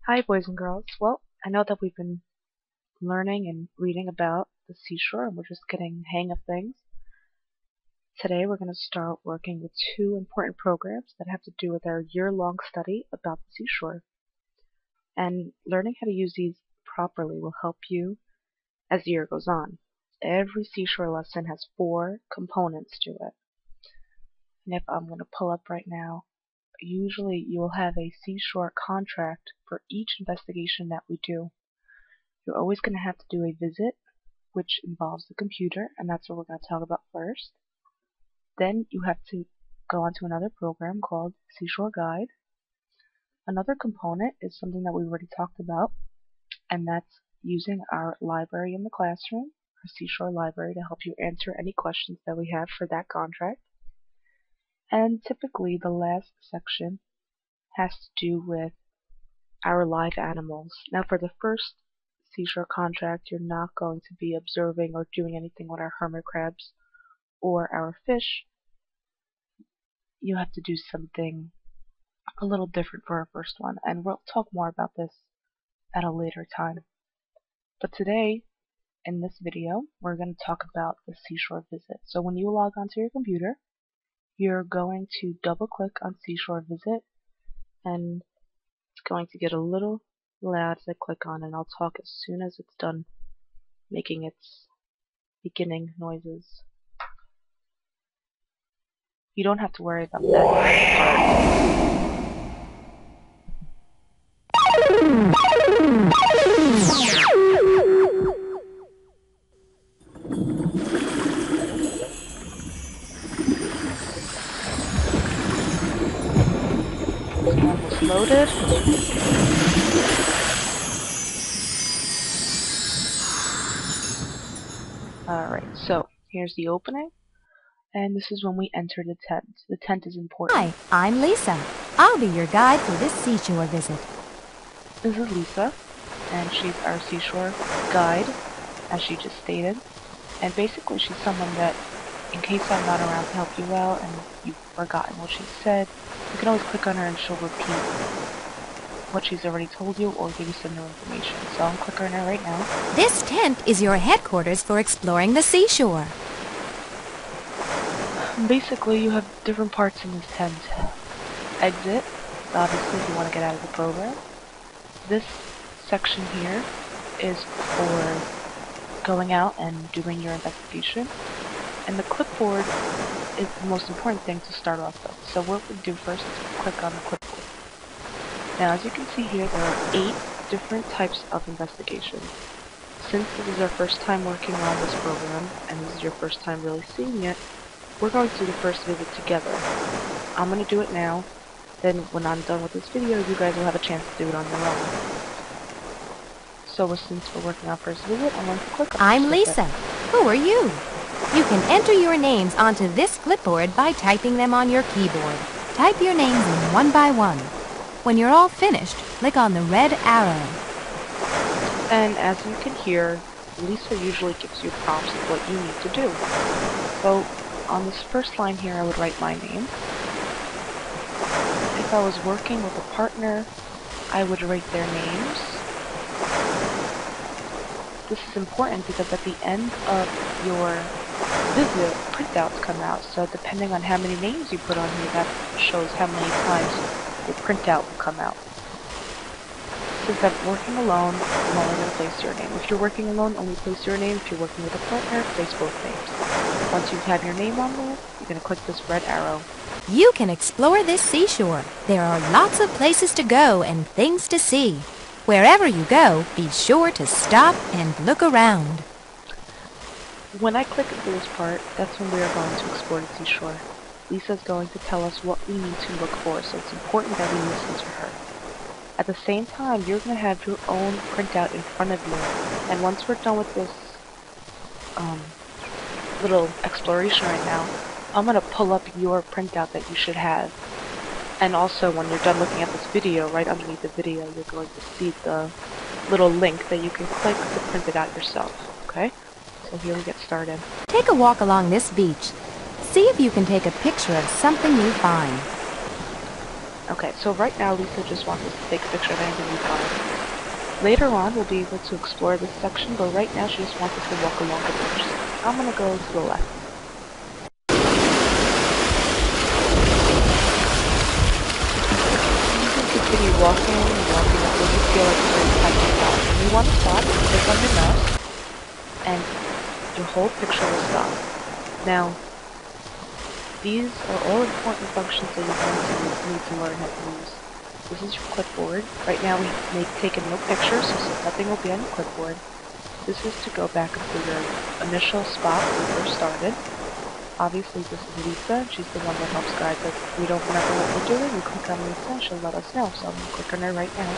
Hi, boys and girls. Well, I know that we've been learning and reading about the seashore and we're just getting the hang of things. Today we're going to start working with two important programs that have to do with our year-long study about the seashore. And learning how to use these properly will help you as the year goes on. Every seashore lesson has four components to it. And if I'm going to pull up right now, usually you will have a seashore contract for each investigation that we do. You're always going to have to do a visit, which involves the computer, and that's what we're going to talk about first. Then you have to go onto another program called Seashore Guide. Another component is something that we already talked about, and that's using our library in the classroom, our Seashore Library, to help you answer any questions that we have for that contract. And typically the last section has to do with our live animals. Now for the first seashore contract, you're not going to be observing or doing anything with our hermit crabs or our fish. You have to do something a little different for our first one, and we'll talk more about this at a later time. But today, in this video, we're going to talk about the Seashore Visit. So when you log onto your computer, you're going to double click on Seashore Visit, and it's going to get a little loud as I click on, and I'll talk as soon as it's done making its beginning noises. You don't have to worry about that part. It's almost loaded. Alright, so here's the opening. And this is when we enter the tent. The tent is important. Hi, I'm Lisa. I'll be your guide for this seashore visit. This is Lisa, and she's our seashore guide, as she just stated. And basically she's someone that, in case I'm not around to help you out and you've forgotten what she said, you can always click on her and she'll repeat what she's already told you or give you some new information. So I'm clicking on her right now. This tent is your headquarters for exploring the seashore. Basically, you have different parts in this tent. Exit, obviously if you want to get out of the program. This section here is for going out and doing your investigation. And the clipboard is the most important thing to start off with. So what we do first is click on the clipboard. Now as you can see here, there are 8 different types of investigations. Since this is our first time working on this program, and this is your first time really seeing it, we're going to do the first visit together. I'm going to do it now, then when I'm done with this video, you guys will have a chance to do it on your own. So since we're working on first visit, I'm going to click on I'm Lisa. Who are you? You can enter your names onto this clipboard by typing them on your keyboard. Type your names in one by one. When you're all finished, click on the red arrow. And as you can hear, Lisa usually gives you prompts of what you need to do. So on this first line here, I would write my name. If I was working with a partner, I would write their names. This is important because at the end of your visit, printouts come out. So depending on how many names you put on here, that shows how many times your printout will come out. Since I'm working alone, I'm only going to place your name. If you're working alone, only place your name. If you're working with a partner, place both names. Once you have your name on there, you're going to click this red arrow. You can explore this seashore. There are lots of places to go and things to see. Wherever you go, be sure to stop and look around. When I click into this part, that's when we are going to explore the seashore. Lisa's going to tell us what we need to look for, so it's important that we listen to her. At the same time, you're going to have your own printout in front of you, and once we're done with this little exploration right now, I'm going to pull up your printout that you should have. And also, when you're done looking at this video, right underneath the video, you're going to see the little link that you can click to print it out yourself, okay? So here we get started. Take a walk along this beach. See if you can take a picture of something you find. Okay, so right now Lisa just wants us to take a picture of anything we find. Later on, we'll be able to explore this section, but right now she just wants us to walk along the beach. I'm gonna go to the left. You can continue walking and walking until you feel like you're in time to stop. When you want to stop, you click on your mouse, and your whole picture will stop. Now, these are all important functions that you're going to need to learn how to use. This is your clipboard. Right now we may take no pictures, so nothing will be on your clipboard. This is to go back into your initial spot where we first started. Obviously this is Lisa, she's the one that helps guide us. If we don't remember what we're doing, we click on Lisa and she'll let us know. So I'm going to click on her right now.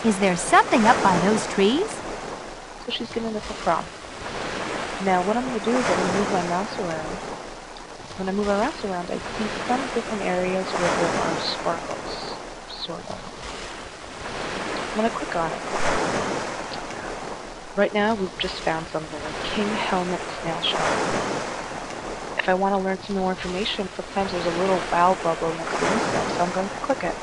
Is there something up by those trees? So she's giving us a prompt. Now what I'm going to do is I'm going to move my mouse around. When I move my mouse around, I see some different areas where there are sparkles, sort of. I'm going to click on it. Right now, we've just found something, a king helmet snail shell. If I want to learn some more information, sometimes there's a little wow bubble next to Lisa, so I'm going to click it.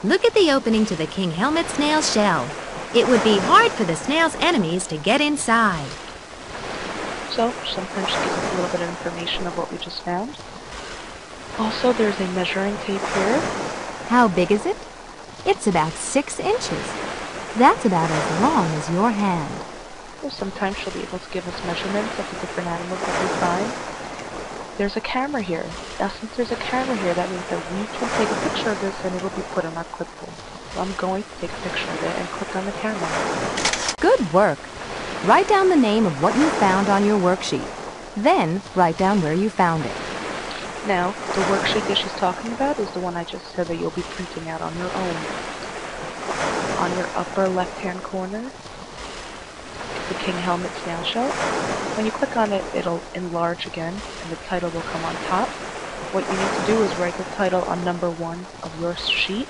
Look at the opening to the king helmet snail shell. It would be hard for the snail's enemies to get inside. So, sometimes she gives us a little bit of information of what we just found. Also, there's a measuring tape here. How big is it? It's about 6 inches. That's about as long as your hand. Well, sometimes she'll be able to give us measurements of the different animals that we find. There's a camera here. Now, since there's a camera here, that means that we can take a picture of this and it'll be put on our clipboard. So I'm going to take a picture of it and click on the camera. Good work. Write down the name of what you found on your worksheet. Then, write down where you found it. Now, the worksheet that she's talking about is the one I just said that you'll be printing out on your own. On your upper left-hand corner is the king helmet snail shell. When you click on it, it'll enlarge again, and the title will come on top. What you need to do is write the title on number 1 of your sheet,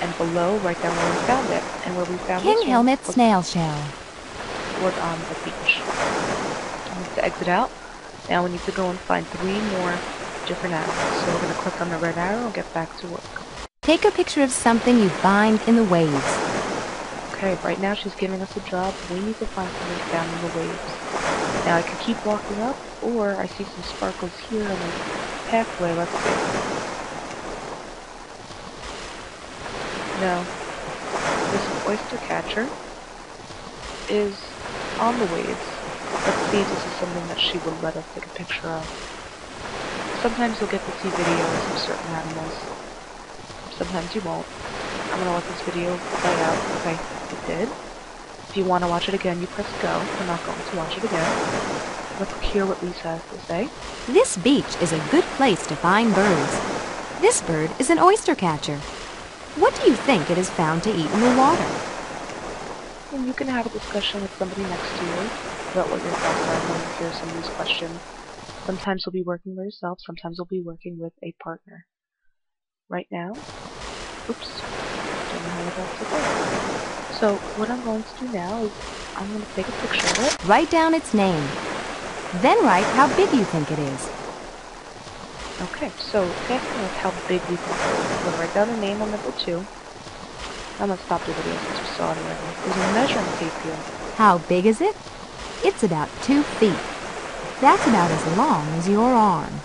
and below, write down where we found it. And where we found King this helmet one snail shell. was on the beach. We need to exit out. Now we need to go and find 3 more different animals. So we're going to click on the red arrow and get back to work. Take a picture of something you find in the waves. Okay, right now she's giving us a job. We need to find something down in the waves. Now I can keep walking up, or I see some sparkles here on the pathway. Let's see. No. This oyster catcher is on the waves. Let's see if this is something that she would let us take a picture of. Sometimes you'll get to see videos of certain animals. Sometimes you won't. I'm going to let this video play out. Okay, it did. If you want to watch it again, you press go. We're not going to watch it again. Let's hear what Lisa has to say. This beach is a good place to find birds. This bird is an oyster catcher. What do you think it is found to eat in the water? And you can have a discussion with somebody next to you about what your thoughts are when you hear some of these questions. Sometimes you'll be working by yourself, sometimes you'll be working with a partner. Right now, oops, don't know how I got to there. So what I'm going to do now is I'm going to take a picture of it. Write down its name. Then write how big you think it is. Okay, so it's asking us how big we think it is. I'm going to write down the name on number 2. I'm going to stop the video since we saw it already. There's a measuring tape here. How big is it? It's about 2 feet. That's about as long as your arm.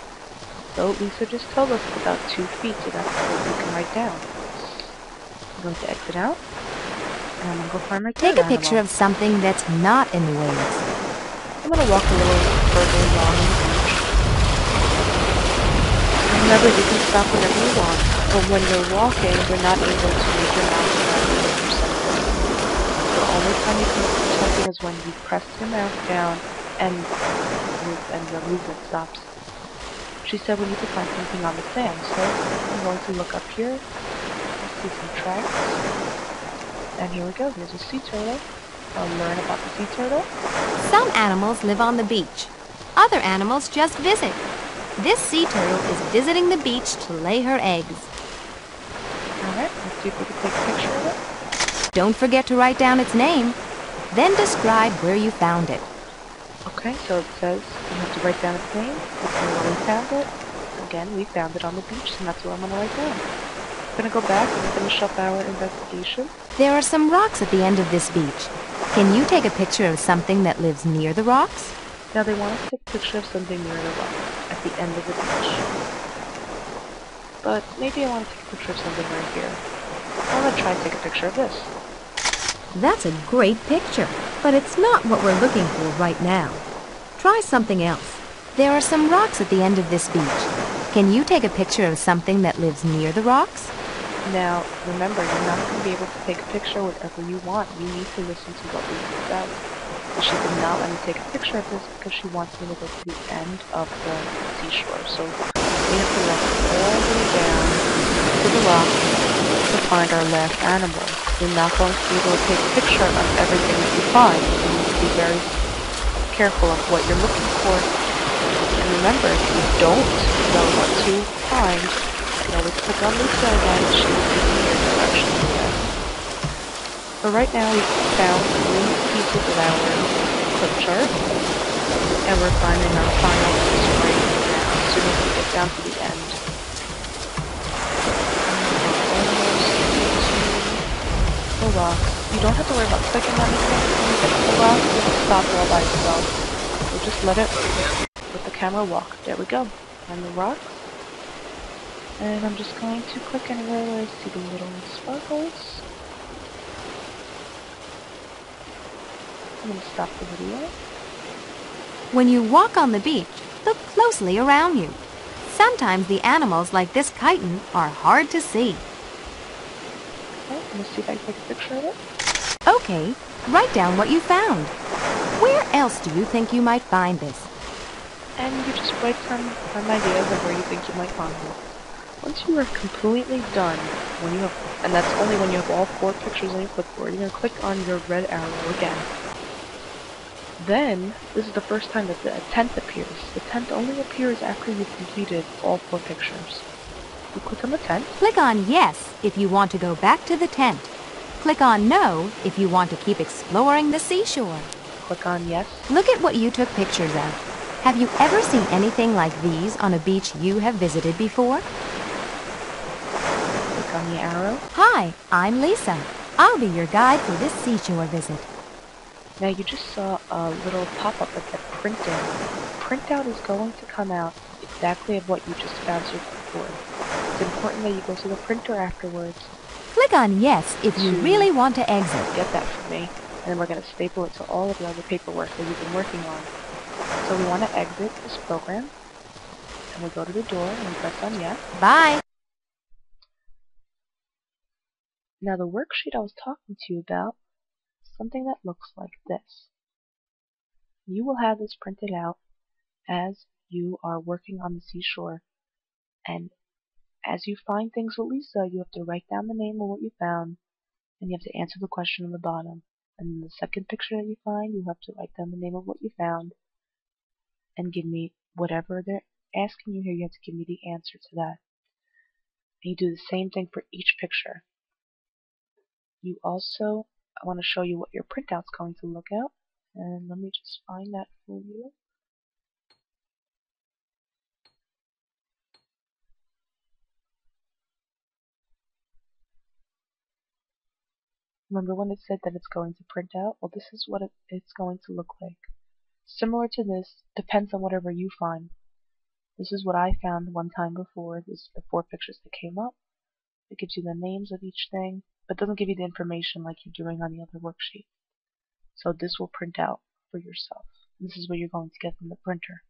So Lisa just told us it's about 2 feet, so that's what we can write down. I'm going to exit out, and I'm going to go find my Take third a picture animal. of something that's not in the waves. I'm going to walk a little further along the beach. Remember, you can stop whenever you want, but when you're walking, you're not able to move your mouse around and move something. The only time you can move something is when you press your mouse down and the movement stops. She said we need to find something on the sand, so I'm going to look up here. I see some tracks. And here we go. Here's a sea turtle. I'll learn about the sea turtle. Some animals live on the beach. Other animals just visit. This sea turtle is visiting the beach to lay her eggs. Alright, let's see if we can take a picture of it. Don't forget to write down its name. Then describe where you found it. Okay, so it says you have to write down its name. Let's see where we found it. Again, we found it on the beach, so that's what I'm going to write down. We're gonna go back and finish up our investigation. There are some rocks at the end of this beach. Can you take a picture of something that lives near the rocks? Now they want us to take a picture of something near the rock at the end of the beach. But maybe I want to take a picture of something right here. I'm gonna try to take a picture of this. That's a great picture, but it's not what we're looking for right now. Try something else. There are some rocks at the end of this beach. Can you take a picture of something that lives near the rocks? Now, remember, you're not going to be able to take a picture whatever you want. You need to listen to what Lisa says. And she did not let me take a picture of this because she wants me to go to the end of the seashore. So we have to walk all the way down to the rock to find our last animal. You're not going to be able to take a picture of everything that you find. You need to be very careful of what you're looking for. And remember, if you don't know what to find, you can always click on Lisa again. She will give you your directions again. But right now we've found 3 pieces of our clip chart, and we're finding our final piece right now as soon as we get down to the end. The rock. You don't have to worry about clicking on anything when you get to the rock. It'll stop all by itself. So just let it with the camera walk. There we go. And the rocks. And I'm just going to click anywhere where I see the little sparkles. I'm going to stop the video. When you walk on the beach, look closely around you. Sometimes the animals like this chitin are hard to see. Okay, I'm going to see if I can take a picture of it. Okay, write down what you found. Where else do you think you might find this? And you just write some ideas of where you think you might find it. Once you are completely done, and that's only when you have all 4 pictures on your clipboard, you're going to click on your red arrow again. Then, this is the first time that the tent appears. The tent only appears after you've completed all 4 pictures. You click on the tent. Click on Yes if you want to go back to the tent. Click on No if you want to keep exploring the seashore. Click on Yes. Look at what you took pictures of. Have you ever seen anything like these on a beach you have visited before? Click on the arrow. Hi, I'm Lisa. I'll be your guide for this seashore visit. Now you just saw a little pop-up that said printing. Printout is going to come out exactly of what you just found to your clipboard. It's important that you go to the printer afterwards. Click on Yes if you really want to exit. Get that for me. And then we're going to staple it to all of the other paperwork that you've been working on. So we want to exit this program. And we go to the door and we press on Yes. Bye. Now the worksheet I was talking to you about is something that looks like this. You will have this printed out as you are working on the seashore. And as you find things with Lisa, you have to write down the name of what you found, and you have to answer the question on the bottom. And in the second picture that you find, you have to write down the name of what you found, and give me whatever they're asking you here. You have to give me the answer to that. And you do the same thing for each picture. You also, I want to show you what your printout's going to look out. And let me just find that for you. Remember when it said that it's going to print out? Well, this is what it's going to look like. Similar to this, depends on whatever you find. This is what I found one time before. This is the 4 pictures that came up. It gives you the names of each thing, but doesn't give you the information like you're doing on the other worksheet. So this will print out for yourself. This is what you're going to get from the printer.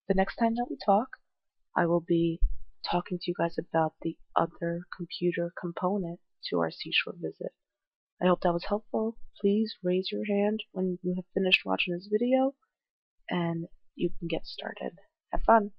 The next time that we talk, I will be talking to you guys about the other computer component to our Seashore visit. I hope that was helpful. Please raise your hand when you have finished watching this video, and you can get started. Have fun!